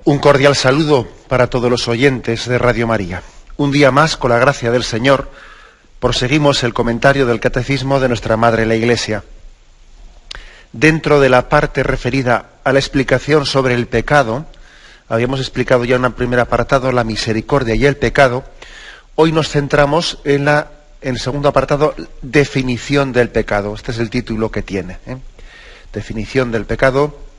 Un cordial saludo para todos los oyentes de Radio María. Un día más, con la gracia del Señor, proseguimos el comentario del Catecismo de nuestra Madre la Iglesia. Dentro de la parte referida a la explicación sobre el pecado, habíamos explicado ya en un primer apartado la misericordia y el pecado. Hoy nos centramos en el segundo apartado, definición del pecado. Este es el título que tiene, Definición del pecado.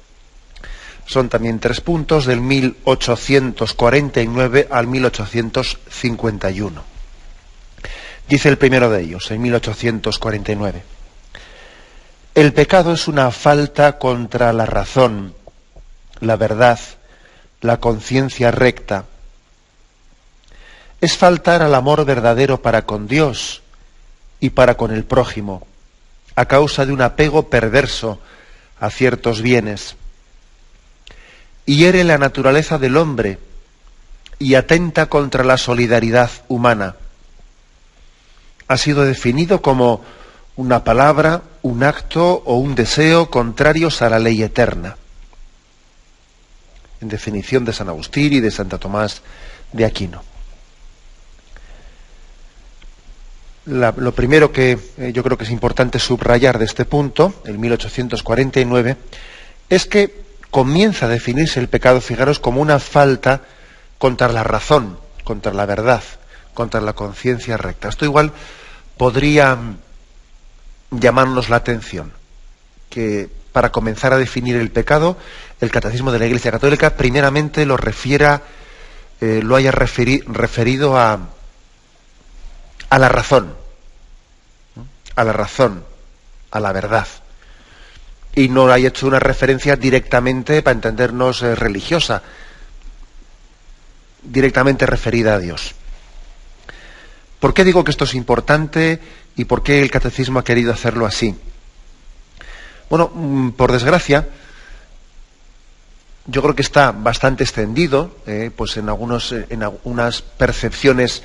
Son también 3 puntos, del 1849 al 1851. Dice el primero de ellos, en 1849. El pecado es una falta contra la razón, la verdad, la conciencia recta. Es faltar al amor verdadero para con Dios y para con el prójimo, a causa de un apego perverso a ciertos bienes. Hiere la naturaleza del hombre y atenta contra la solidaridad humana. Ha sido definido como una palabra, un acto o un deseo contrarios a la ley eterna. En definición de San Agustín y de Santo Tomás de Aquino. Lo primero que yo creo que es importante subrayar de este punto, el 1849, es que comienza a definirse el pecado, fijaros, como una falta contra la razón, contra la verdad, contra la conciencia recta. Esto igual podría llamarnos la atención, que para comenzar a definir el pecado, el Catecismo de la Iglesia Católica primeramente lo haya referido a la razón, a la verdad. Y no haya hecho una referencia directamente, para entendernos, religiosa, directamente referida a Dios. ¿Por qué digo que esto es importante y por qué el Catecismo ha querido hacerlo así? Bueno, por desgracia, yo creo que está bastante extendido, pues en algunas percepciones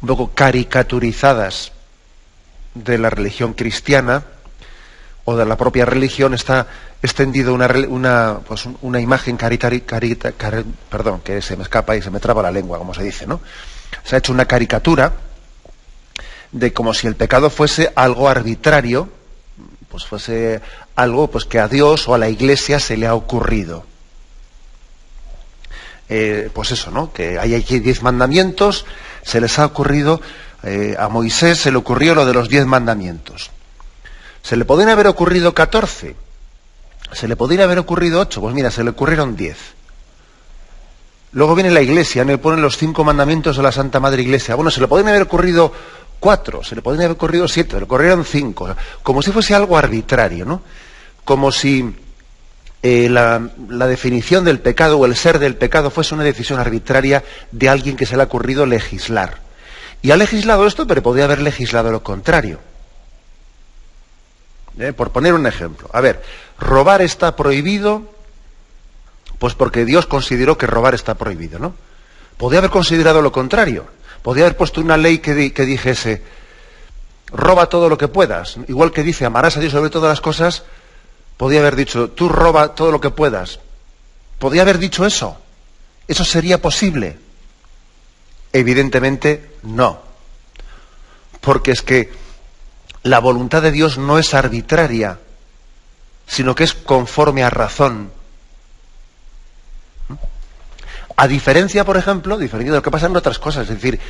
un poco caricaturizadas de la religión cristiana, o de la propia religión, está extendido una imagen perdón, que se me escapa y se me traba la lengua, como se dice, ¿no? Se ha hecho una caricatura de como si el pecado fuese algo arbitrario, pues fuese algo pues que a Dios o a la Iglesia se le ha ocurrido. Pues eso, ¿no? Que hay aquí 10 mandamientos, se les ha ocurrido, a Moisés se le ocurrió lo de los 10 mandamientos. ¿Se le podrían haber ocurrido 14? ¿Se le podría haber ocurrido 8? Pues mira, se le ocurrieron 10. Luego viene la Iglesia, le ponen los 5 mandamientos de la Santa Madre Iglesia. Bueno, se le podrían haber ocurrido 4, se le podrían haber ocurrido 7, se le ocurrieron 5. Como si fuese algo arbitrario, ¿no? Como si la definición del pecado o el ser del pecado fuese una decisión arbitraria de alguien que se le ha ocurrido legislar. Y ha legislado esto, pero podría haber legislado lo contrario. Por poner un ejemplo. A ver, robar está prohibido, pues porque Dios consideró que robar está prohibido, ¿no? Podría haber considerado lo contrario. Podría haber puesto una ley que dijese, roba todo lo que puedas. Igual que dice, amarás a Dios sobre todas las cosas, podría haber dicho, tú roba todo lo que puedas. Podría haber dicho eso. ¿Eso sería posible? Evidentemente no. Porque es que la voluntad de Dios no es arbitraria, sino que es conforme a razón. A diferencia, por ejemplo, de lo que pasa en otras cosas, es decir,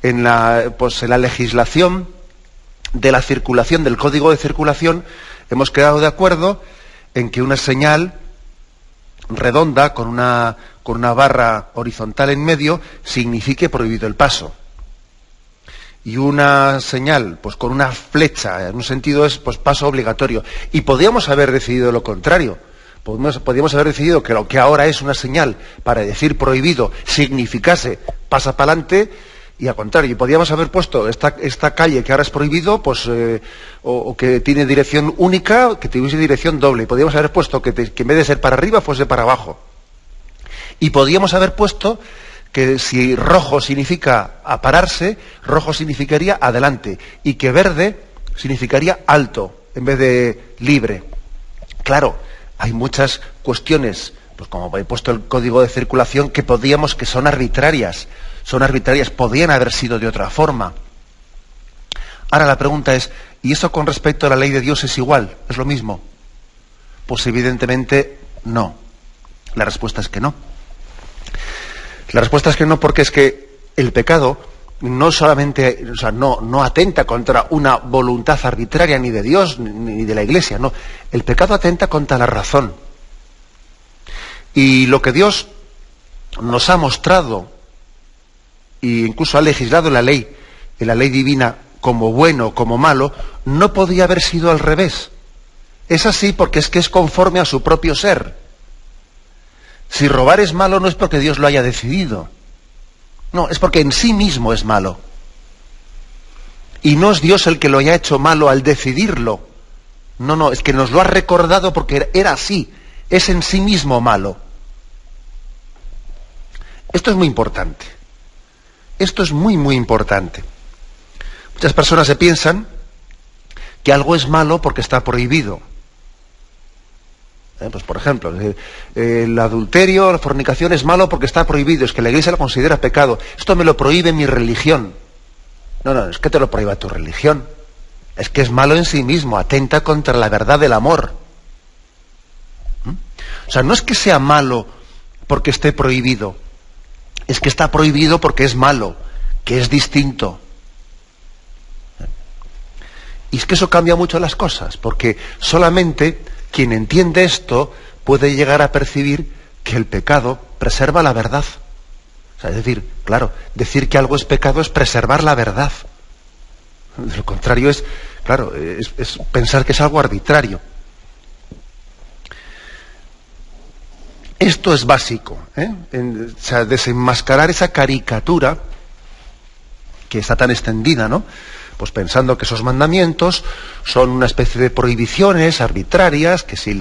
en la legislación de la circulación, del código de circulación, hemos quedado de acuerdo en que una señal redonda con una barra horizontal en medio signifique prohibido el paso. Y una señal, pues con una flecha, en un sentido es pues paso obligatorio. Y podríamos haber decidido lo contrario. Podríamos haber decidido que lo que ahora es una señal para decir prohibido significase pasa para adelante, y al contrario. Y podríamos haber puesto esta calle que ahora es prohibido, pues o que tiene dirección única, que tuviese dirección doble. Y podríamos haber puesto que en vez de ser para arriba fuese para abajo. Y podríamos haber puesto que si rojo significa apararse, rojo significaría adelante, y que verde significaría alto, en vez de libre. Claro, hay muchas cuestiones pues como he puesto el código de circulación, que son arbitrarias, podían haber sido de otra forma. Ahora la pregunta es, ¿y eso con respecto a la ley de Dios es igual? ¿Es lo mismo? Pues evidentemente no. La respuesta es que no. La respuesta es que no, porque es que el pecado no solamente, no atenta contra una voluntad arbitraria ni de Dios ni de la Iglesia, no. El pecado atenta contra la razón. Y lo que Dios nos ha mostrado, e incluso ha legislado en la ley divina, como bueno, como malo, no podía haber sido al revés. Es así porque es que es conforme a su propio ser. Si robar es malo no es porque Dios lo haya decidido. No, es porque en sí mismo es malo. Y no es Dios el que lo haya hecho malo al decidirlo. No, es que nos lo ha recordado porque era así. Es en sí mismo malo. Esto es muy importante. Esto es muy, muy importante. Muchas personas se piensan que algo es malo porque está prohibido. Pues por ejemplo, el adulterio, la fornicación es malo porque está prohibido, es que la Iglesia lo considera pecado. Esto me lo prohíbe mi religión. No, es que te lo prohíba tu religión. Es que es malo en sí mismo, atenta contra la verdad del amor. O sea, no es que sea malo porque esté prohibido, es que está prohibido porque es malo, que es distinto. Y es que eso cambia mucho las cosas, porque solamente quien entiende esto puede llegar a percibir que el pecado preserva la verdad. O sea, es decir, claro, decir que algo es pecado es preservar la verdad. De lo contrario es pensar que es algo arbitrario. Esto es básico, o sea, desenmascarar esa caricatura que está tan extendida, ¿no? Pues pensando que esos mandamientos son una especie de prohibiciones arbitrarias, que si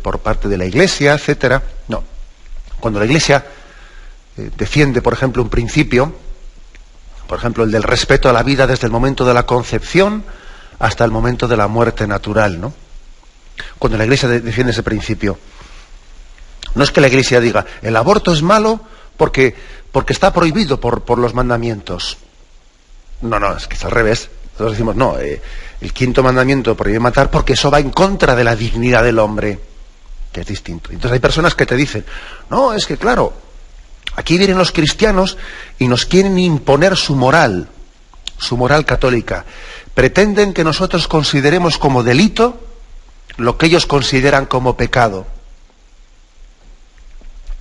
por parte de la Iglesia, etcétera. No. Cuando la Iglesia defiende, por ejemplo, un principio, por ejemplo, el del respeto a la vida desde el momento de la concepción hasta el momento de la muerte natural, ¿no? Cuando la Iglesia defiende ese principio, no es que la Iglesia diga, el aborto es malo porque está prohibido por los mandamientos. No, es que es al revés. Nosotros decimos, no, el quinto mandamiento prohíbe matar porque eso va en contra de la dignidad del hombre, que es distinto. Entonces hay personas que te dicen, no, es que claro, aquí vienen los cristianos y nos quieren imponer su moral católica. Pretenden que nosotros consideremos como delito lo que ellos consideran como pecado.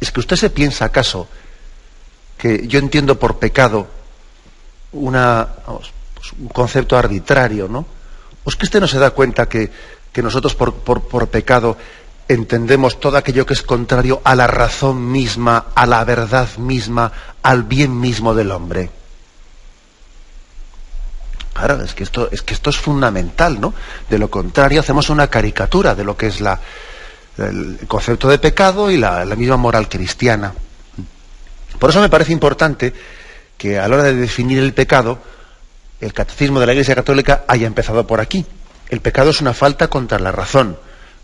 ¿Es que usted se piensa acaso que yo entiendo por pecado un concepto arbitrario, ¿no? ¿O es que usted no se da cuenta que nosotros por pecado entendemos todo aquello que es contrario a la razón misma, a la verdad misma, al bien mismo del hombre? Claro, es que esto es fundamental, ¿no? De lo contrario hacemos una caricatura de lo que es el concepto de pecado y la misma moral cristiana. Por eso me parece importante que a la hora de definir el pecado, el catecismo de la Iglesia Católica haya empezado por aquí. El pecado es una falta contra la razón,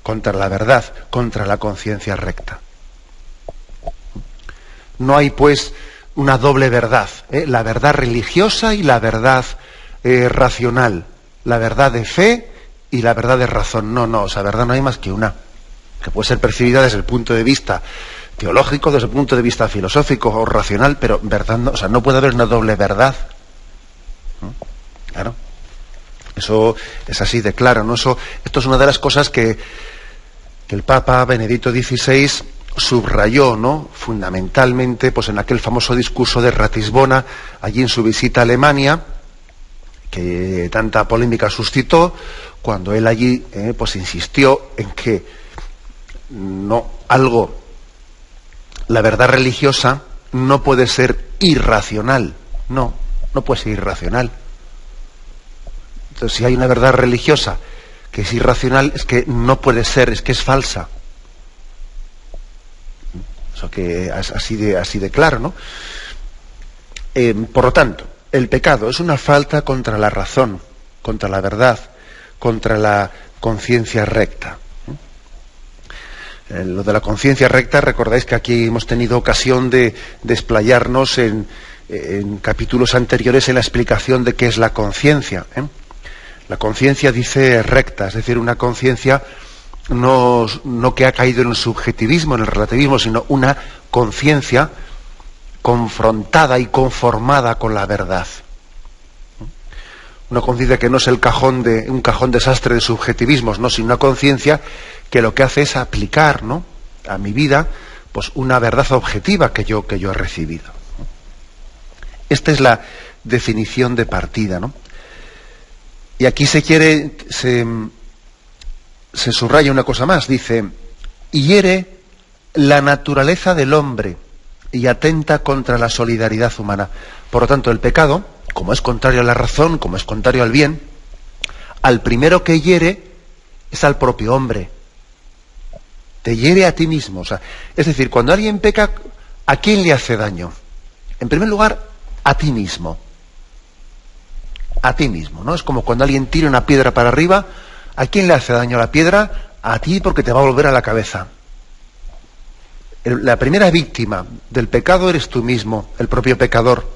contra la verdad, contra la conciencia recta. No hay pues una doble verdad, la verdad religiosa y la verdad racional, la verdad de fe y la verdad de razón. No, esa verdad no hay más que una, que puede ser percibida desde el punto de vista teológico, desde el punto de vista filosófico o racional, pero verdad no, o sea, no puede haber una doble verdad. ¿No? Claro. Eso es así de claro, ¿no? Esto es una de las cosas que el Papa Benedicto XVI subrayó, ¿no? Fundamentalmente, pues en aquel famoso discurso de Ratisbona, allí en su visita a Alemania, que tanta polémica suscitó, cuando él allí pues insistió en que la verdad religiosa no puede ser irracional. No puede ser irracional. Entonces, si hay una verdad religiosa que es irracional, es que no puede ser, es que es falsa. Eso que es así de claro, ¿no? Por lo tanto, el pecado es una falta contra la razón, contra la verdad, contra la conciencia recta. Lo de la conciencia recta, recordáis que aquí hemos tenido ocasión de explayarnos en capítulos anteriores en la explicación de qué es la conciencia. La conciencia dice recta, es decir, una conciencia no que ha caído en el subjetivismo, en el relativismo, sino una conciencia confrontada y conformada con la verdad. Una conciencia que no es un cajón desastre de subjetivismos, no, sino una conciencia que lo que hace es aplicar, ¿no?, a mi vida, pues una verdad objetiva que yo he recibido. Esta es la definición de partida, ¿no? Y aquí se subraya una cosa más, dice: hiere la naturaleza del hombre y atenta contra la solidaridad humana. Por lo tanto, el pecado, como es contrario a la razón, como es contrario al bien, al primero que hiere es al propio hombre. Te hiere a ti mismo. O sea, es decir, cuando alguien peca, ¿a quién le hace daño? En primer lugar, a ti mismo. A ti mismo, ¿no? Es como cuando alguien tira una piedra para arriba, ¿a quién le hace daño la piedra? A ti, porque te va a volver a la cabeza. La primera víctima del pecado eres tú mismo, el propio pecador.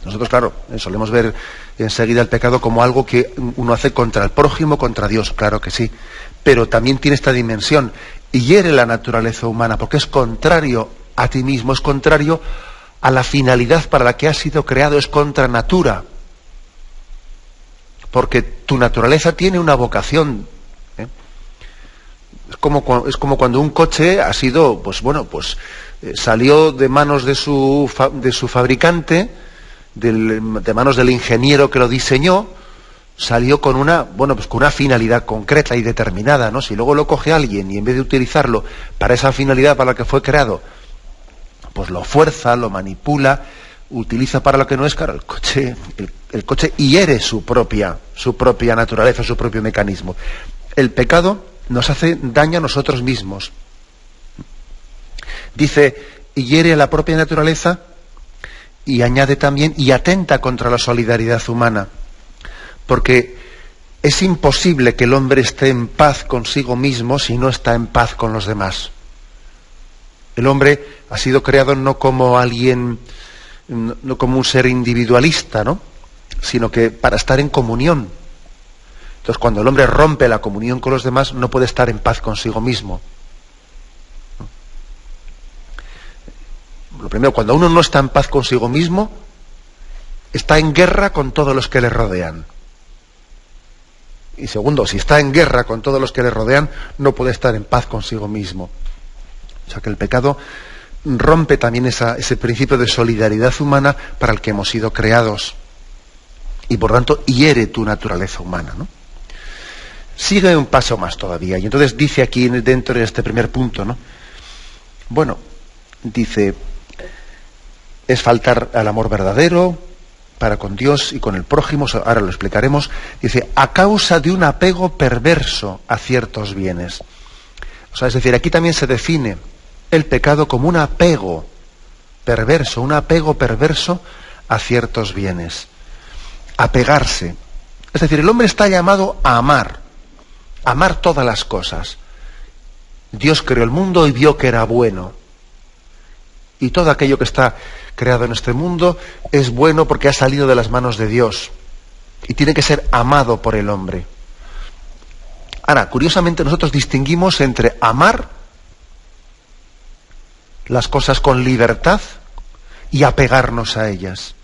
Nosotros, claro, solemos ver enseguida el pecado como algo que uno hace contra el prójimo, contra Dios, claro que sí. Pero también tiene esta dimensión, y hiere la naturaleza humana, porque es contrario a ti mismo, es contrario a la finalidad para la que has sido creado, es contra natura. Porque tu naturaleza tiene una vocación. Es como cuando un coche ha sido, salió de manos de su fabricante, de manos del ingeniero que lo diseñó, salió con con una finalidad concreta y determinada, ¿no? Si luego lo coge alguien y en vez de utilizarlo para esa finalidad para la que fue creado, pues lo fuerza, lo manipula, utiliza para lo que no es, claro, el coche hiere su propia naturaleza, su propio mecanismo. El pecado nos hace daño a nosotros mismos. Dice, hiere a la propia naturaleza, y añade también, y atenta contra la solidaridad humana. Porque es imposible que el hombre esté en paz consigo mismo si no está en paz con los demás. El hombre ha sido creado no como alguien, no como un ser individualista, ¿no?, sino que para estar en comunión. Entonces, cuando el hombre rompe la comunión con los demás, no puede estar en paz consigo mismo. Lo primero, cuando uno no está en paz consigo mismo, está en guerra con todos los que le rodean. Y segundo, si está en guerra con todos los que le rodean, no puede estar en paz consigo mismo. O sea que el pecado rompe también ese principio de solidaridad humana para el que hemos sido creados. Y por tanto, hiere tu naturaleza humana, ¿no? Sigue un paso más todavía. Y entonces dice aquí dentro de este primer punto, ¿no? Bueno, dice, es faltar al amor verdadero para con Dios y con el prójimo, ahora lo explicaremos. Dice, a causa de un apego perverso a ciertos bienes. O sea, es decir, aquí también se define el pecado como un apego perverso a ciertos bienes. Apegarse. Es decir, el hombre está llamado a amar todas las cosas. Dios creó el mundo y vio que era bueno. Y todo aquello que está creado en este mundo es bueno porque ha salido de las manos de Dios. Y tiene que ser amado por el hombre. Ahora, curiosamente nosotros distinguimos entre amar las cosas con libertad y apegarnos a ellas.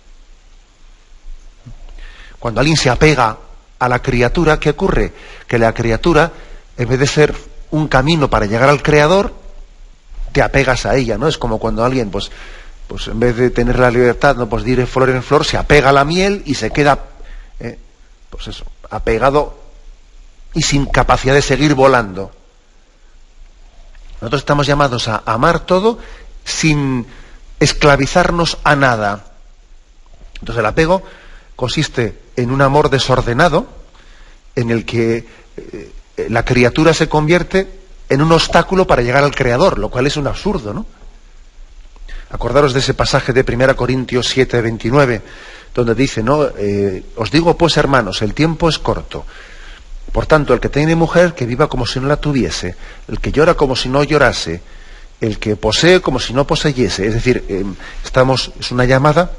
Cuando alguien se apega a la criatura, ¿qué ocurre? Que la criatura, en vez de ser un camino para llegar al Creador, te apegas a ella, ¿no? Es como cuando alguien, pues en vez de tener la libertad, ¿no?, pues de ir de flor en flor, se apega a la miel y se queda, apegado y sin capacidad de seguir volando. Nosotros estamos llamados a amar todo sin esclavizarnos a nada. Entonces el apego consiste en un amor desordenado en el que la criatura se convierte en un obstáculo para llegar al Creador, lo cual es un absurdo, ¿no? Acordaros de ese pasaje de 1 Corintios 7:29, donde dice, ¿no? Os digo pues, hermanos, el tiempo es corto. Por tanto, el que tiene mujer, que viva como si no la tuviese, el que llora como si no llorase, el que posee como si no poseyese. Es decir, es una llamada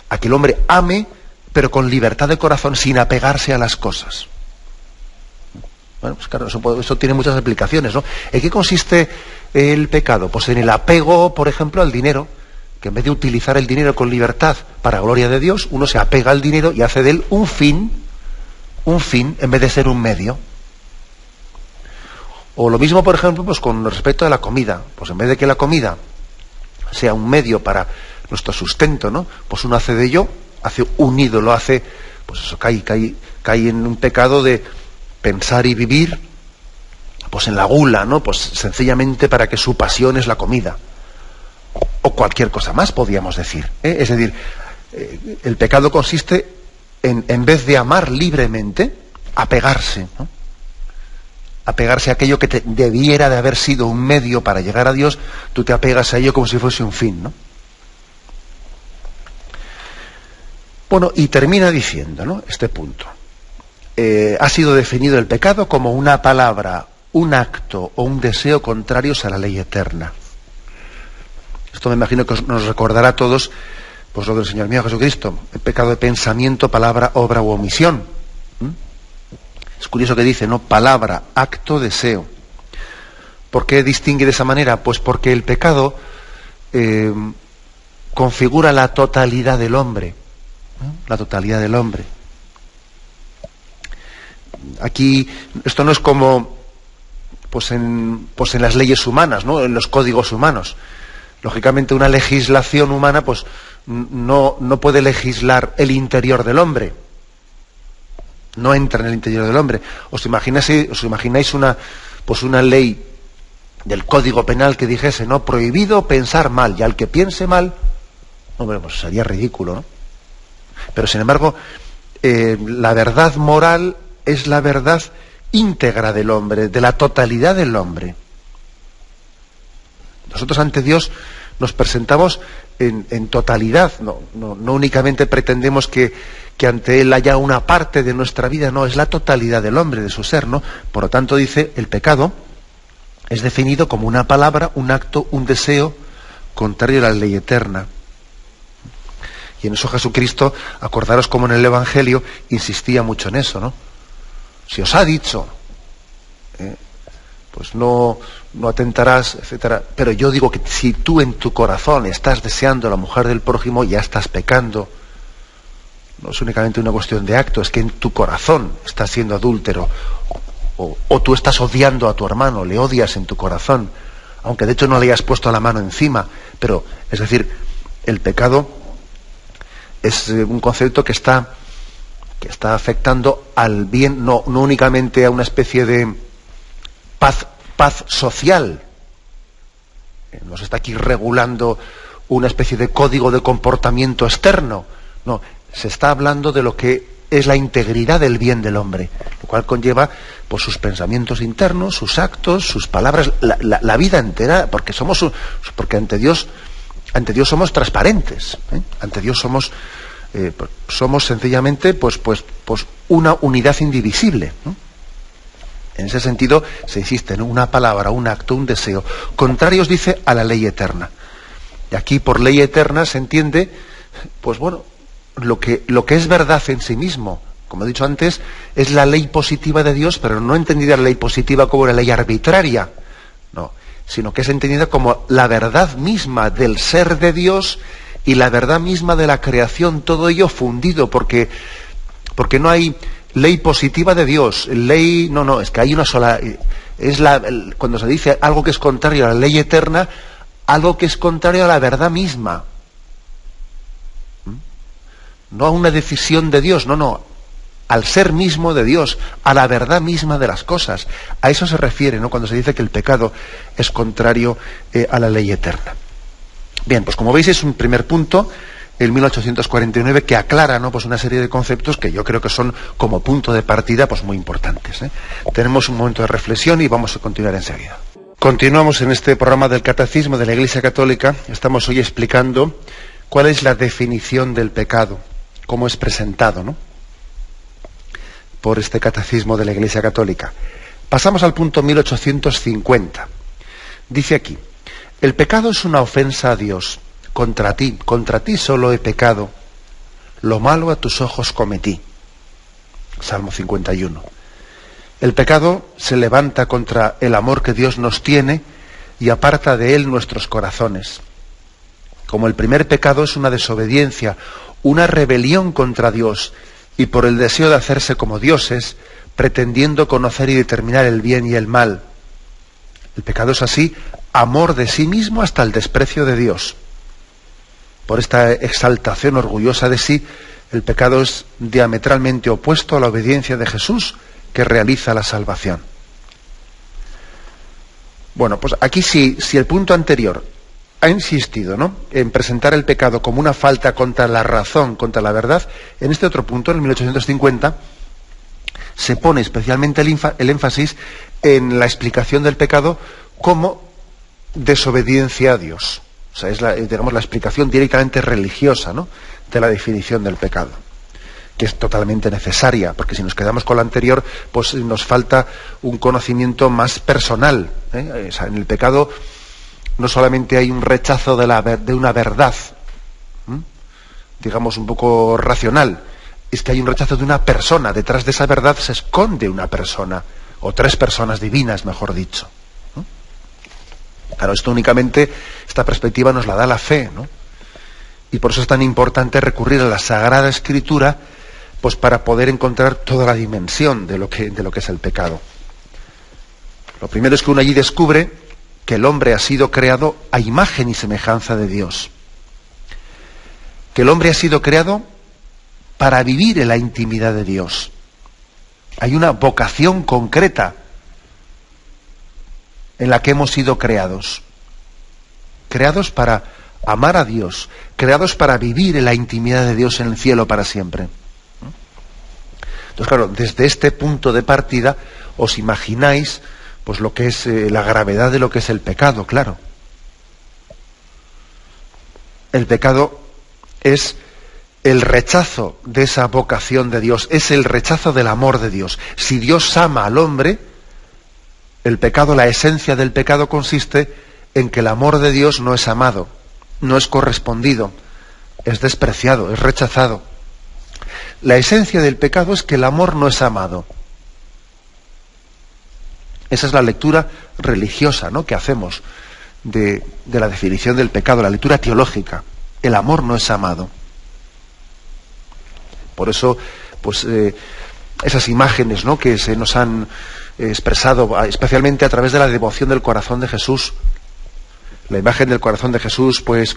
a que el hombre ame, pero con libertad de corazón, sin apegarse a las cosas. Bueno, pues claro, eso tiene muchas aplicaciones, ¿no? ¿En qué consiste el pecado? Pues en el apego, por ejemplo, al dinero, que en vez de utilizar el dinero con libertad para gloria de Dios, uno se apega al dinero y hace de él un fin en vez de ser un medio. O lo mismo, por ejemplo, pues con respecto a la comida. Pues en vez de que la comida sea un medio para nuestro sustento, ¿no? Pues uno hace de ello, hace un ídolo, pues eso, cae en un pecado de pensar y vivir, pues en la gula, ¿no? Pues sencillamente para que su pasión es la comida. O cualquier cosa más, podríamos decir, ¿eh? Es decir, el pecado consiste en vez de amar libremente, apegarse, ¿no? Apegarse a aquello que debiera de haber sido un medio para llegar a Dios, tú te apegas a ello como si fuese un fin, ¿no? Bueno, y termina diciendo, ¿no?, este punto. Ha sido definido el pecado como una palabra, un acto o un deseo contrarios a la ley eterna. Esto me imagino que nos recordará a todos, pues lo del Señor mío Jesucristo, el pecado de pensamiento, palabra, obra u omisión. Es curioso que dice, ¿no?, palabra, acto, deseo. ¿Por qué distingue de esa manera? Pues porque el pecado configura la totalidad del hombre, ¿no? La totalidad del hombre. Aquí, esto no es como pues en las leyes humanas, ¿no?, en los códigos humanos. Lógicamente una legislación humana pues no puede legislar el interior del hombre. No entra en el interior del hombre. ¿Os imagináis una ley del Código Penal que dijese, no, prohibido pensar mal, y al que piense mal, hombre, pues sería ridículo, ¿no? Pero sin embargo, la verdad moral es la verdad íntegra del hombre, de la totalidad del hombre. Nosotros ante Dios nos presentamos en totalidad, no únicamente pretendemos que ante Él haya una parte de nuestra vida, no, es la totalidad del hombre, de su ser, ¿no? Por lo tanto, dice, el pecado es definido como una palabra, un acto, un deseo contrario a la ley eterna. Y en eso Jesucristo, acordaros como en el Evangelio, insistía mucho en eso, ¿no? Si os ha dicho, pues no atentarás, etcétera. Pero yo digo que si tú en tu corazón estás deseando a la mujer del prójimo, ya estás pecando. No es únicamente una cuestión de acto, es que en tu corazón estás siendo adúltero. O tú estás odiando a tu hermano, le odias en tu corazón, aunque de hecho no le hayas puesto la mano encima. Pero, es decir, el pecado es un concepto que está afectando al bien, no únicamente a una especie de paz social. Nos está aquí regulando una especie de código de comportamiento externo. No, se está hablando de lo que es la integridad del bien del hombre, lo cual conlleva pues sus pensamientos internos, sus actos, sus palabras, la vida entera, porque ante Dios somos transparentes, ¿eh? Ante Dios somos sencillamente pues una unidad indivisible, ¿no? En ese sentido se insiste en una palabra, un acto, un deseo, contrarios, dice, a la ley eterna. Y aquí por ley eterna se entiende, pues bueno, lo que es verdad en sí mismo. Como he dicho antes, es la ley positiva de Dios, pero no entendida la ley positiva como una ley arbitraria, no, sino que es entendida como la verdad misma del ser de Dios y la verdad misma de la creación, todo ello fundido, porque no hay ley positiva de Dios, ley, no, es que hay una sola, cuando se dice algo que es contrario a la ley eterna, algo que es contrario a la verdad misma. No a una decisión de Dios, no, al ser mismo de Dios, a la verdad misma de las cosas. A eso se refiere, ¿no?, cuando se dice que el pecado es contrario a la ley eterna. Bien, pues como veis es un primer punto, el 1849, que aclara, ¿no?, pues una serie de conceptos que yo creo que son como punto de partida pues muy importantes, ¿eh? Tenemos un momento de reflexión y vamos a continuar enseguida. Continuamos en este programa del Catecismo de la Iglesia Católica. Estamos hoy explicando cuál es la definición del pecado, cómo es presentado, ¿no? por este catecismo de la Iglesia Católica. Pasamos al punto 1850. Dice aquí: el pecado es una ofensa a Dios. Contra ti solo he pecado. Lo malo a tus ojos cometí. Salmo 51. El pecado se levanta contra el amor que Dios nos tiene y aparta de él nuestros corazones. Como el primer pecado es una desobediencia, una rebelión contra Dios, y por el deseo de hacerse como dioses, pretendiendo conocer y determinar el bien y el mal. El pecado es así, amor de sí mismo hasta el desprecio de Dios. Por esta exaltación orgullosa de sí, el pecado es diametralmente opuesto a la obediencia de Jesús, que realiza la salvación. Bueno, pues aquí si el punto anterior ha insistido, ¿no?, en presentar el pecado como una falta contra la razón, contra la verdad, en este otro punto, en el 1850, se pone especialmente el énfasis en la explicación del pecado como desobediencia a Dios. O sea, es la explicación directamente religiosa, ¿no?, de la definición del pecado, que es totalmente necesaria, porque si nos quedamos con la anterior, pues nos falta un conocimiento más personal, ¿eh? O sea, en el pecado no solamente hay un rechazo de una verdad, digamos un poco racional, es que hay un rechazo de una persona. Detrás de esa verdad se esconde una persona, o tres personas divinas, mejor dicho. Claro, esta perspectiva nos la da la fe, ¿no? Y por eso es tan importante recurrir a la Sagrada Escritura, pues para poder encontrar toda la dimensión de lo que es el pecado. Lo primero es que uno allí descubre que el hombre ha sido creado a imagen y semejanza de Dios. Que el hombre ha sido creado para vivir en la intimidad de Dios. Hay una vocación concreta en la que hemos sido creados. Creados para amar a Dios, creados para vivir en la intimidad de Dios en el cielo para siempre. Entonces, claro, desde este punto de partida os imagináis pues lo que es la gravedad de lo que es el pecado, claro. El pecado es el rechazo de esa vocación de Dios, es el rechazo del amor de Dios. Si Dios ama al hombre, el pecado, la esencia del pecado consiste en que el amor de Dios no es amado, no es correspondido, es despreciado, es rechazado. La esencia del pecado es que el amor no es amado. Esa es la lectura religiosa, ¿no?, que hacemos de la definición del pecado, la lectura teológica. El amor no es amado. Por eso, pues, esas imágenes, ¿no?, que se nos han expresado, especialmente a través de la devoción del corazón de Jesús, la imagen del corazón de Jesús, pues,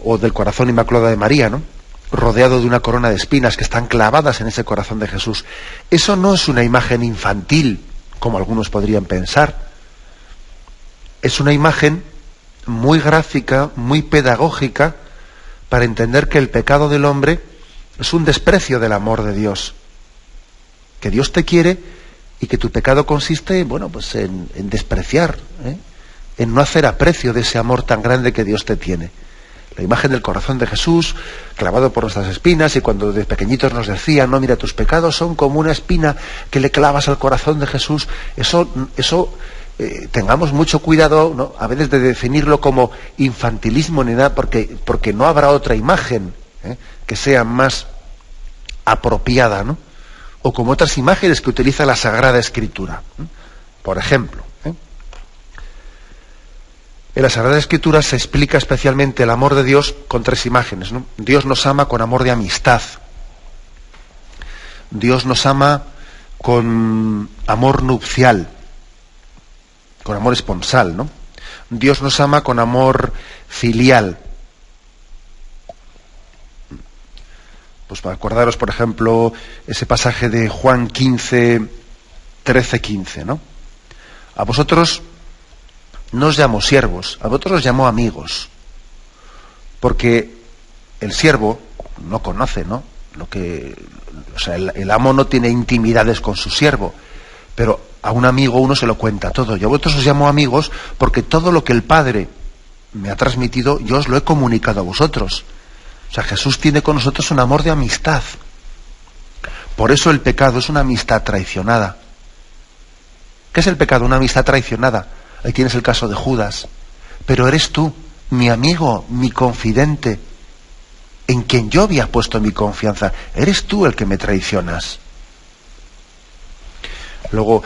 o del corazón inmaculado de María, ¿no?, rodeado de una corona de espinas que están clavadas en ese corazón de Jesús. Eso no es una imagen infantil, como algunos podrían pensar. Es una imagen muy gráfica, muy pedagógica, para entender que el pecado del hombre es un desprecio del amor de Dios. Que Dios te quiere y que tu pecado consiste, bueno, pues en despreciar, en no hacer aprecio de ese amor tan grande que Dios te tiene. La imagen del corazón de Jesús, clavado por nuestras espinas, y cuando de pequeñitos nos decían, no, mira, tus pecados son como una espina que le clavas al corazón de Jesús, eso tengamos mucho cuidado, ¿no?, a veces de definirlo como infantilismo ni nada, porque no habrá otra imagen que sea más apropiada, ¿no?, o como otras imágenes que utiliza la Sagrada Escritura. Por ejemplo, en la Sagrada Escritura se explica especialmente el amor de Dios con tres imágenes, ¿no? Dios nos ama con amor de amistad. Dios nos ama con amor nupcial, con amor esponsal, ¿no? Dios nos ama con amor filial. Pues para acordaros, por ejemplo, ese pasaje de Juan 15, 13-15, ¿no? A vosotros no os llamo siervos, a vosotros os llamo amigos, porque el siervo no conoce, ¿no?, el amo no tiene intimidades con su siervo, pero a un amigo uno se lo cuenta todo. Yo a vosotros os llamo amigos porque todo lo que el Padre me ha transmitido, yo os lo he comunicado a vosotros. O sea, Jesús tiene con nosotros un amor de amistad. Por eso el pecado es una amistad traicionada. ¿Qué es el pecado? Una amistad traicionada. Ahí tienes el caso de Judas. Pero eres tú, mi amigo, mi confidente, en quien yo había puesto mi confianza. Eres tú el que me traicionas. Luego,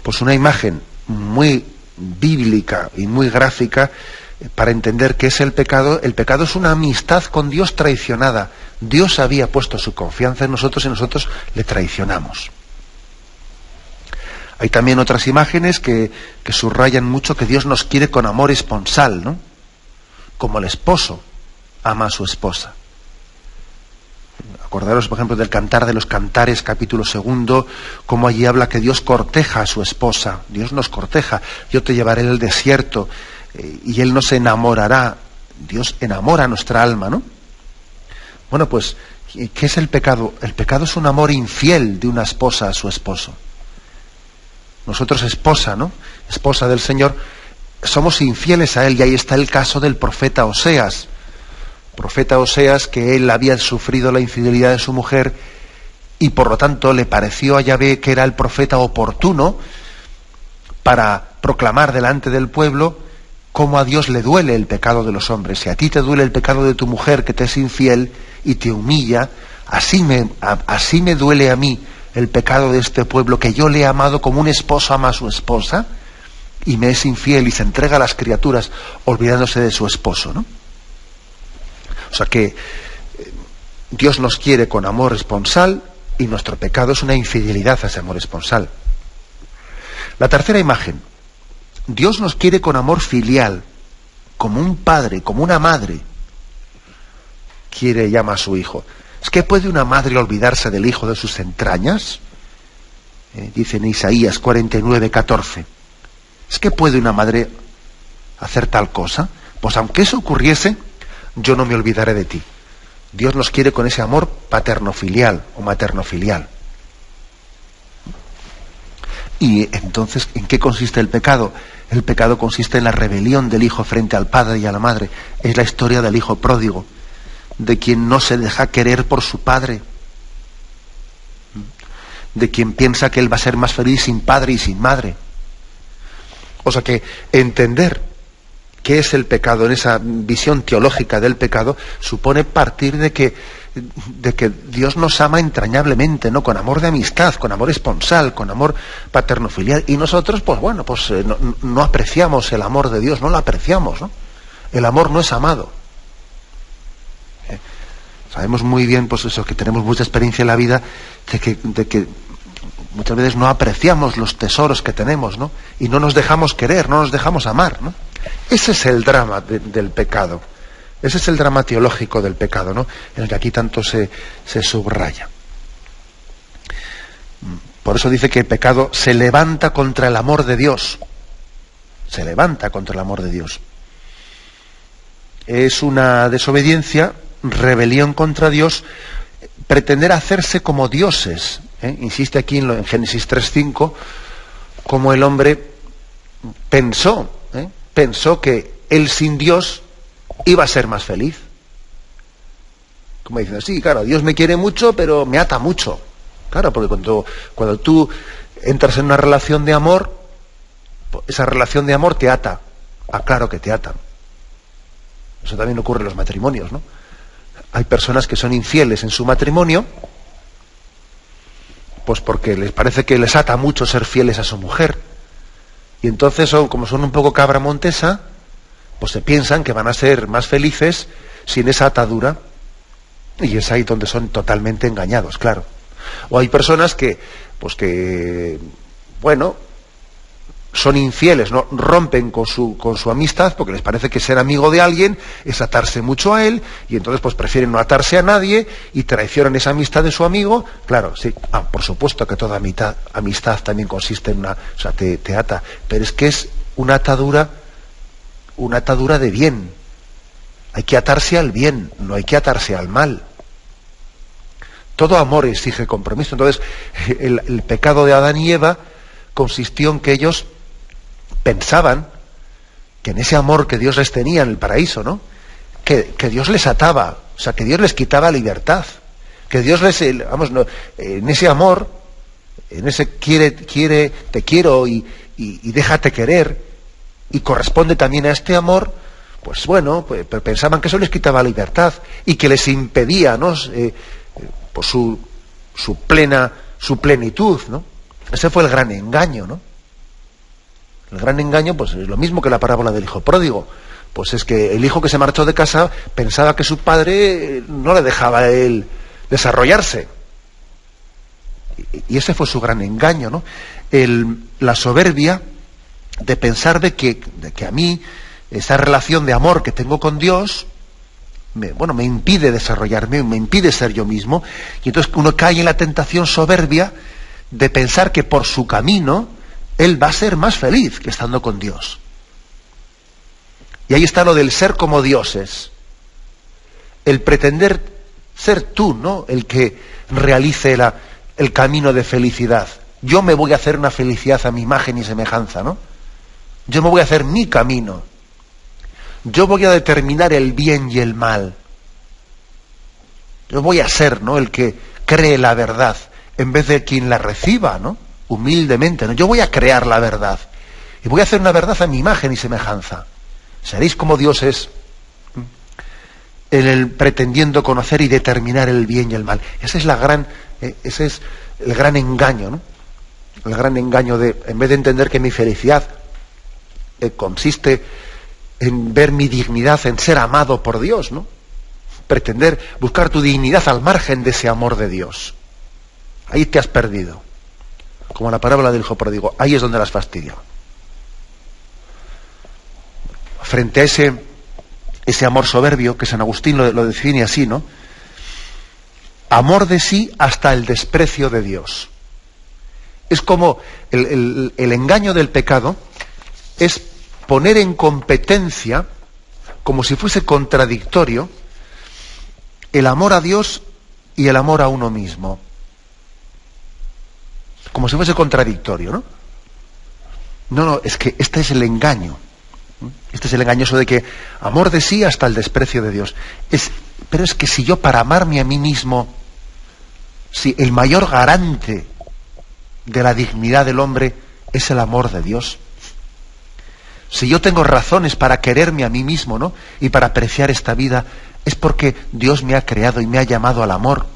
pues una imagen muy bíblica y muy gráfica para entender qué es el pecado. El pecado es una amistad con Dios traicionada. Dios había puesto su confianza en nosotros y nosotros le traicionamos. Hay también otras imágenes que subrayan mucho que Dios nos quiere con amor esponsal, ¿no? Como el esposo ama a su esposa. Acordaros, por ejemplo, del Cantar de los Cantares, capítulo 2, cómo allí habla que Dios corteja a su esposa. Dios nos corteja. Yo te llevaré al desierto y Él nos enamorará. Dios enamora nuestra alma, ¿no? Bueno, pues, ¿qué es el pecado? El pecado es un amor infiel de una esposa a su esposo. Nosotros, esposa, ¿no? Esposa del Señor, somos infieles a Él, y ahí está el caso del profeta Oseas. Profeta Oseas, que él había sufrido la infidelidad de su mujer y por lo tanto le pareció a Yahvé que era el profeta oportuno para proclamar delante del pueblo cómo a Dios le duele el pecado de los hombres. Si a ti te duele el pecado de tu mujer que te es infiel y te humilla, así me duele a mí el pecado de este pueblo, que yo le he amado como un esposo ama a su esposa y me es infiel y se entrega a las criaturas olvidándose de su esposo, ¿no? O sea que Dios nos quiere con amor esponsal y nuestro pecado es una infidelidad a ese amor esponsal. La tercera imagen, Dios nos quiere con amor filial, como un padre, como una madre quiere y ama a su hijo. ¿Es que puede una madre olvidarse del hijo de sus entrañas? Dice en Isaías 49:14. ¿Es que puede una madre hacer tal cosa? Pues aunque eso ocurriese, yo no me olvidaré de ti. Dios nos quiere con ese amor paterno-filial o materno-filial. Y entonces, ¿en qué consiste el pecado? El pecado consiste en la rebelión del hijo frente al padre y a la madre. Es la historia del hijo pródigo, de quien no se deja querer por su padre, de quien piensa que él va a ser más feliz sin padre y sin madre. O sea que entender qué es el pecado en esa visión teológica del pecado supone partir de que Dios nos ama entrañablemente, ¿no? Con amor de amistad, con amor esponsal, con amor paterno-filial, y nosotros, pues bueno, pues no apreciamos el amor de Dios, no lo apreciamos, ¿no? El amor no es amado. Sabemos muy bien, pues eso, que tenemos mucha experiencia en la vida de que muchas veces no apreciamos los tesoros que tenemos, ¿no? Y no nos dejamos querer, no nos dejamos amar, ¿no? Ese es el drama del pecado. Ese es el drama teológico del pecado, ¿no? En el que aquí tanto se subraya. Por eso dice que el pecado se levanta contra el amor de Dios. Se levanta contra el amor de Dios. Es una desobediencia, rebelión contra Dios, pretender hacerse como dioses. Insiste aquí en Génesis 3:5, como el hombre pensó que él sin Dios iba a ser más feliz. Como diciendo, sí, claro, Dios me quiere mucho, pero me ata mucho. Claro, porque cuando tú entras en una relación de amor, esa relación de amor te ata. Ah, claro que te ata. Eso también ocurre en los matrimonios, ¿no? Hay personas que son infieles en su matrimonio, pues porque les parece que les ata mucho ser fieles a su mujer. Y entonces, como son un poco cabra montesa, pues se piensan que van a ser más felices sin esa atadura. Y es ahí donde son totalmente engañados, claro. O hay personas que son infieles, ¿no? Rompen con su amistad porque les parece que ser amigo de alguien es atarse mucho a él, y entonces pues prefieren no atarse a nadie y traicionan esa amistad de su amigo. Claro, sí, por supuesto que toda amistad también consiste en te ata, pero es que es una atadura de bien. Hay que atarse al bien, no hay que atarse al mal. Todo amor exige compromiso. Entonces, el pecado de Adán y Eva consistió en que ellos pensaban que en ese amor que Dios les tenía en el paraíso, ¿no? Que Dios les ataba, o sea, que Dios les quitaba libertad. que Dios en ese amor, en ese te quiero y déjate querer, y corresponde también a este amor, pues bueno, pues pensaban que eso les quitaba libertad y que les impedía, ¿no? Pues su plenitud, ¿no? Ese fue el gran engaño, ¿no? El gran engaño, pues es lo mismo que la parábola del hijo pródigo. Pues es que el hijo que se marchó de casa pensaba que su padre no le dejaba a él desarrollarse. Y ese fue su gran engaño, ¿no? La soberbia de pensar de que a mí esa relación de amor que tengo con Dios me impide desarrollarme, me impide ser yo mismo, y entonces uno cae en la tentación soberbia de pensar que por su camino él va a ser más feliz que estando con Dios. Y ahí está lo del ser como dioses, el pretender ser tú, ¿no?, el que realice el camino de felicidad. Yo me voy a hacer una felicidad a mi imagen y semejanza, ¿no? Yo me voy a hacer mi camino. Yo voy a determinar el bien y el mal. Yo voy a ser, ¿no?, el que cree la verdad, en vez de quien la reciba, ¿no?, humildemente, ¿no? Yo voy a crear la verdad. Y voy a hacer una verdad a mi imagen y semejanza. Seréis como dioses en el pretendiendo conocer y determinar el bien y el mal. Ese es el gran engaño, ¿no? El gran engaño de, en vez de entender que mi felicidad consiste en ver mi dignidad, en ser amado por Dios, ¿no? Pretender buscar tu dignidad al margen de ese amor de Dios. Ahí te has perdido. Como la parábola del hijo pródigo, ahí es donde las fastidio. Frente a ese amor soberbio, que San Agustín lo define así, ¿no? Amor de sí hasta el desprecio de Dios. Es como el engaño del pecado, es poner en competencia, como si fuese contradictorio, el amor a Dios y el amor a uno mismo. Como si fuese contradictorio, ¿no? No, es que este es el engaño. Este es el engañoso de que amor de sí hasta el desprecio de Dios. Pero es que si yo, para amarme a mí mismo, si el mayor garante de la dignidad del hombre es el amor de Dios, si yo tengo razones para quererme a mí mismo, ¿no?, y para apreciar esta vida, es porque Dios me ha creado y me ha llamado al amor.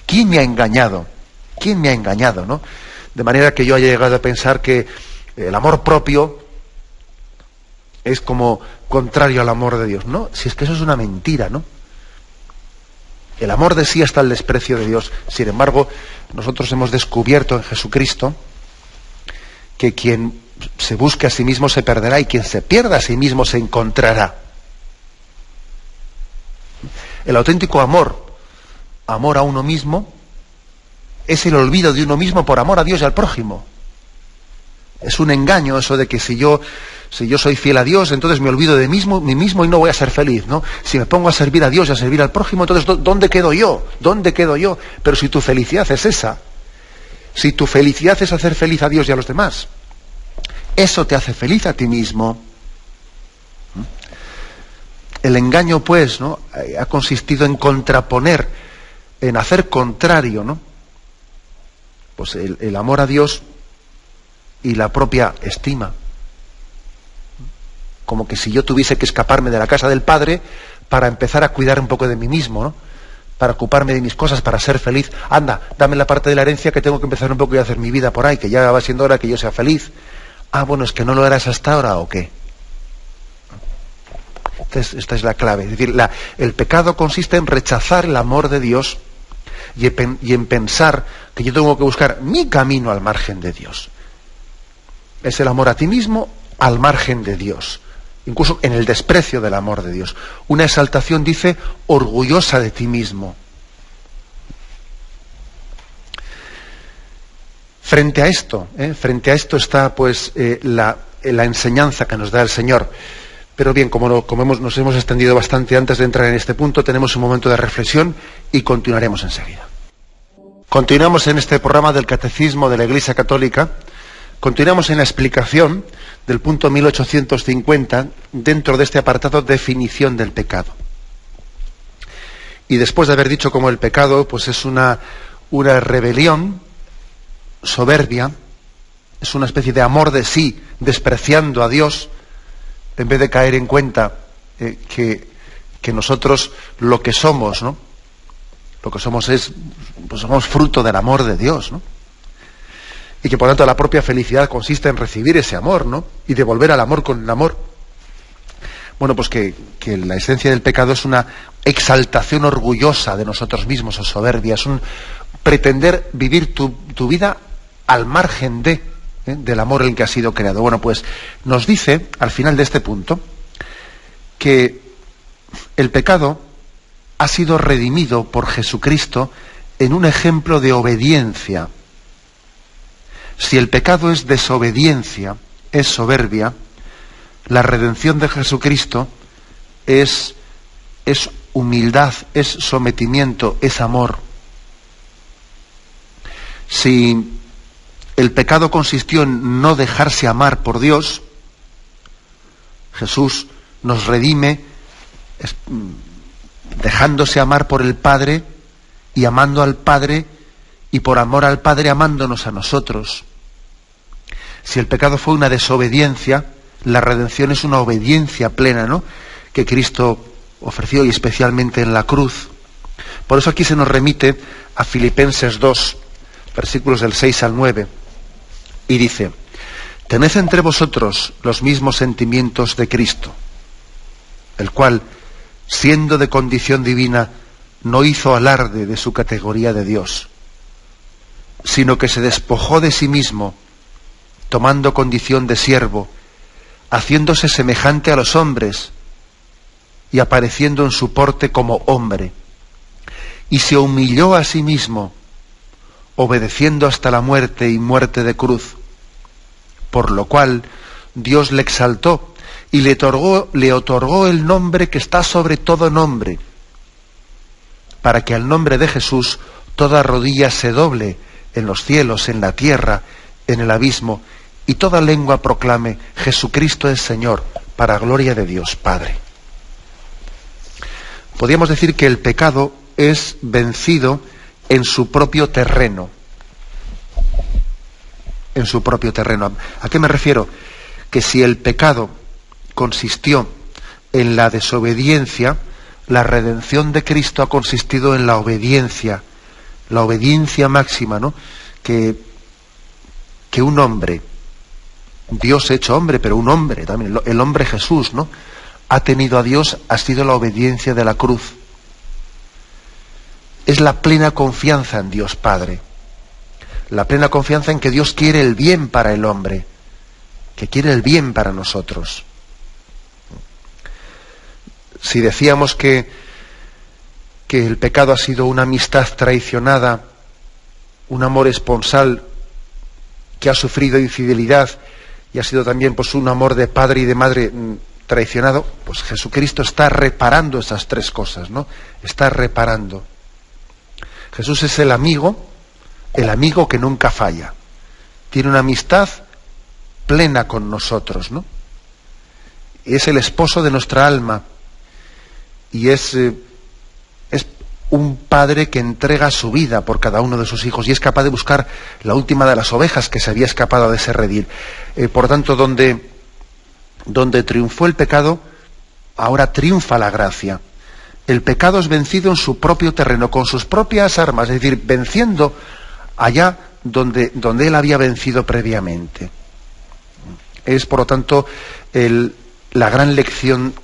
¿Quién me ha engañado? ¿Quién me ha engañado, no? De manera que yo haya llegado a pensar que el amor propio es como contrario al amor de Dios. No, si es que eso es una mentira, ¿no? El amor de sí hasta el desprecio de Dios. Sin embargo, nosotros hemos descubierto en Jesucristo que quien se busque a sí mismo se perderá y quien se pierda a sí mismo se encontrará. El auténtico amor a uno mismo, es el olvido de uno mismo por amor a Dios y al prójimo. Es un engaño eso de que si yo soy fiel a Dios, entonces me olvido de mí mismo y no voy a ser feliz, ¿no? Si me pongo a servir a Dios y a servir al prójimo, entonces ¿dónde quedo yo? ¿Dónde quedo yo? Pero si tu felicidad es esa, si tu felicidad es hacer feliz a Dios y a los demás, eso te hace feliz a ti mismo. El engaño, pues, ¿no?, ha consistido en contraponer, en hacer contrario, ¿no?, pues el amor a Dios y la propia estima. Como que si yo tuviese que escaparme de la casa del Padre para empezar a cuidar un poco de mí mismo, ¿no?, para ocuparme de mis cosas, para ser feliz. Anda, dame la parte de la herencia que tengo que empezar un poco y hacer mi vida por ahí, que ya va siendo hora que yo sea feliz. Ah, bueno, ¿es que no lo eras hasta ahora o qué? Esta es la clave. Es decir, el pecado consiste en rechazar el amor de Dios y en pensar que yo tengo que buscar mi camino al margen de Dios. Es el amor a ti mismo al margen de Dios, incluso en el desprecio del amor de Dios. Una exaltación, dice, orgullosa de ti mismo. Frente a esto está, pues, la enseñanza que nos da el Señor. Pero bien, como nos hemos extendido bastante antes de entrar en este punto, tenemos un momento de reflexión y continuaremos enseguida. Continuamos en este programa del Catecismo de la Iglesia Católica. Continuamos en la explicación del punto 1850 dentro de este apartado definición del pecado. Y después de haber dicho cómo el pecado pues es una rebelión soberbia, es una especie de amor de sí, despreciando a Dios, en vez de caer en cuenta que nosotros lo que somos, ¿no? Lo que somos pues somos fruto del amor de Dios, ¿no? Y que por tanto la propia felicidad consiste en recibir ese amor, ¿no? Y devolver al amor con el amor. Bueno, pues que la esencia del pecado es una exaltación orgullosa de nosotros mismos, o soberbia, es un pretender vivir tu vida al margen del amor en el que has sido creado. Bueno, pues nos dice, al final de este punto, que el pecado ha sido redimido por Jesucristo en un ejemplo de obediencia. Si el pecado es desobediencia, es soberbia, la redención de Jesucristo es humildad, es sometimiento, es amor. Si el pecado consistió en no dejarse amar por Dios, Jesús nos redime dejándose amar por el Padre y amando al Padre, y por amor al Padre amándonos a nosotros. Si el pecado fue una desobediencia, la redención es una obediencia plena, ¿no?, que Cristo ofreció, y especialmente en la cruz. Por eso aquí se nos remite a Filipenses 2, versículos del 6 al 9, y dice: tened entre vosotros los mismos sentimientos de Cristo, el cual, siendo de condición divina, no hizo alarde de su categoría de Dios, sino que se despojó de sí mismo, tomando condición de siervo, haciéndose semejante a los hombres, y apareciendo en su porte como hombre, y se humilló a sí mismo, obedeciendo hasta la muerte y muerte de cruz, por lo cual Dios le exaltó y le otorgó el nombre que está sobre todo nombre, para que al nombre de Jesús toda rodilla se doble en los cielos, en la tierra, en el abismo, y toda lengua proclame: Jesucristo es Señor, para gloria de Dios Padre. Podríamos decir que el pecado es vencido en su propio terreno. En su propio terreno. ¿A qué me refiero? Que si el pecado consistió en la desobediencia, la redención de Cristo ha consistido en la obediencia máxima, ¿no? Que un hombre, Dios hecho hombre, pero un hombre también, el hombre Jesús, ¿no?, ha tenido a Dios, ha sido la obediencia de la cruz. Es la plena confianza en Dios Padre, la plena confianza en que Dios quiere el bien para el hombre, que quiere el bien para nosotros. Si decíamos que el pecado ha sido una amistad traicionada, un amor esponsal que ha sufrido infidelidad, y ha sido también pues un amor de padre y de madre traicionado, pues Jesucristo está reparando esas tres cosas, ¿no? Está reparando. Jesús es el amigo que nunca falla. Tiene una amistad plena con nosotros, ¿no? Y es el esposo de nuestra alma. Y es un padre que entrega su vida por cada uno de sus hijos y es capaz de buscar la última de las ovejas que se había escapado de ese redil. Por tanto, donde triunfó el pecado, ahora triunfa la gracia. El pecado es vencido en su propio terreno, con sus propias armas, es decir, venciendo allá donde él había vencido previamente. Es, por lo tanto, la gran lección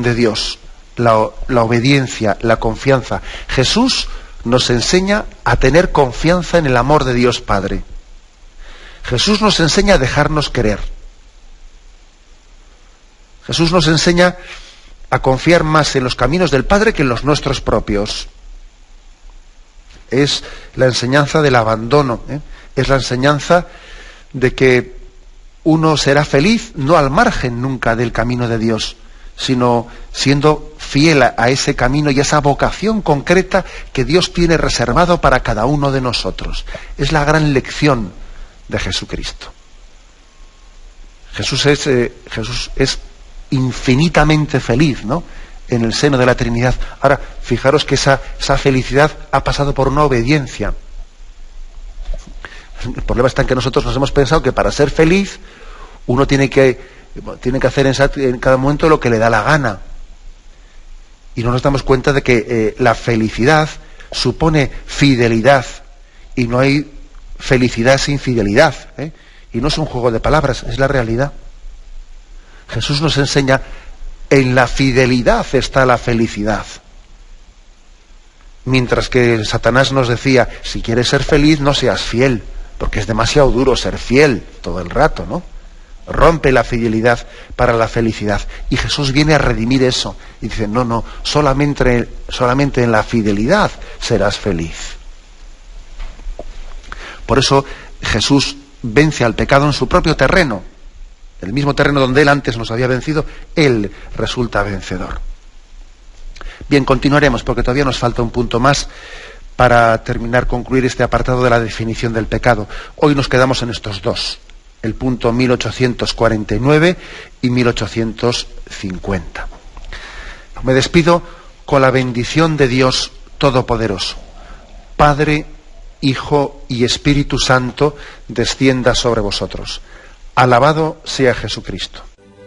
de Dios, la obediencia, la confianza. Jesús nos enseña a tener confianza en el amor de Dios Padre. Jesús nos enseña a dejarnos querer. Jesús nos enseña a confiar más en los caminos del Padre que en los nuestros propios. Es la enseñanza del abandono, es la enseñanza de que uno será feliz no al margen nunca del camino de Dios, sino siendo fiel a ese camino y a esa vocación concreta que Dios tiene reservado para cada uno de nosotros. Es la gran lección de Jesucristo. Jesús es infinitamente feliz, ¿no?, en el seno de la Trinidad. Ahora, fijaros que esa felicidad ha pasado por una obediencia. El problema está en que nosotros nos hemos pensado que para ser feliz uno tiene que hacer en cada momento lo que le da la gana. Y no nos damos cuenta de que la felicidad supone fidelidad, y no hay felicidad sin fidelidad, ¿eh? Y no es un juego de palabras, es la realidad. Jesús nos enseña, en la fidelidad está la felicidad. Mientras que Satanás nos decía, si quieres ser feliz, no seas fiel, porque es demasiado duro ser fiel todo el rato, ¿no? Rompe la fidelidad para la felicidad. Y Jesús viene a redimir eso. Y dice, no, solamente en la fidelidad serás feliz. Por eso Jesús vence al pecado en su propio terreno. El mismo terreno donde él antes nos había vencido, él resulta vencedor. Bien, continuaremos porque todavía nos falta un punto más para concluir este apartado de la definición del pecado. Hoy nos quedamos en estos dos, el punto 1849 y 1850. Me despido con la bendición de Dios Todopoderoso. Padre, Hijo y Espíritu Santo, descienda sobre vosotros. Alabado sea Jesucristo.